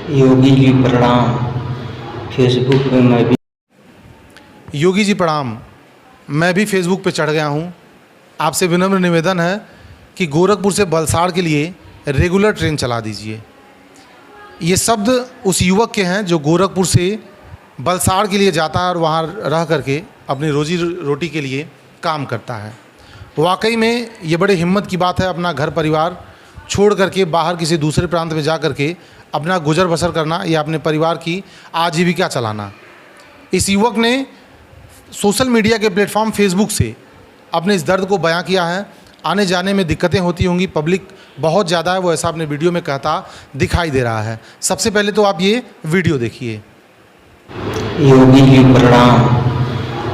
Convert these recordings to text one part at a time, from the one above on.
योगी जी प्रणाम। फेसबुक पे मैं भी योगी जी प्रणाम। मैं भी फेसबुक पे चढ़ गया हूँ। आपसे विनम्र निवेदन है कि गोरखपुर से वलसाड़ के लिए रेगुलर ट्रेन चला दीजिए। ये शब्द उस युवक के हैं जो गोरखपुर से वलसाड़ के लिए जाता है और वहाँ रह करके अपनी रोजी रोटी के लिए काम करता है। वाकई में ये बड़े हिम्मत की बात है अपना घर परिवार छोड़ करके बाहर किसी दूसरे प्रांत में जा करके अपना गुजर बसर करना या अपने परिवार की आजीविका चलाना। इस युवक ने सोशल मीडिया के प्लेटफॉर्म फेसबुक से अपने इस दर्द को बयां किया है। आने जाने में दिक्कतें होती होंगी, पब्लिक बहुत ज़्यादा है, वो ऐसा अपने वीडियो में कहता दिखाई दे रहा है। सबसे पहले तो आप ये वीडियो देखिए। योगी जी प्रणाम।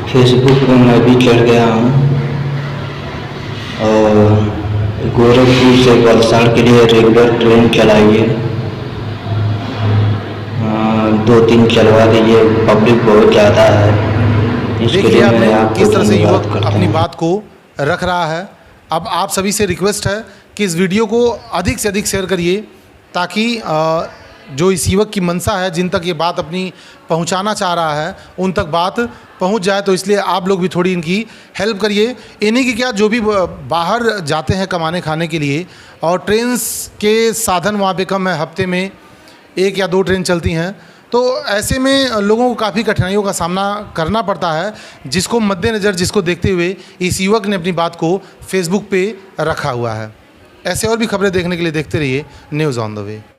फेसबुक पे मैं भी चढ़ गया हूँ और गोरखपुर से वलसाड़ के लिए रेगुलर ट्रेन चलाइए। 2-3 चलवा दीजिए, पब्लिक बहुत ज़्यादा है। देखिए आपने किस तरह से युवक अपनी बात को रख रहा है। अब आप सभी से रिक्वेस्ट है कि इस वीडियो को अधिक से अधिक शेयर करिए ताकि जो इस युवक की मंशा है, जिन तक ये बात अपनी पहुंचाना चाह रहा है, उन तक बात पहुंच जाए। तो इसलिए आप लोग भी थोड़ी इनकी हेल्प करिए। इन्हीं की क्या, जो भी बाहर जाते हैं कमाने खाने के लिए और ट्रेन के साधन वहाँ पे कम है, हफ्ते में 1 या 2 ट्रेन चलती हैं, तो ऐसे में लोगों को काफ़ी कठिनाइयों का सामना करना पड़ता है, जिसको मद्देनज़र, जिसको देखते हुए इस युवक ने अपनी बात को फेसबुक पे रखा हुआ है। ऐसे और भी खबरें देखने के लिए देखते रहिए न्यूज़ ऑन द वे।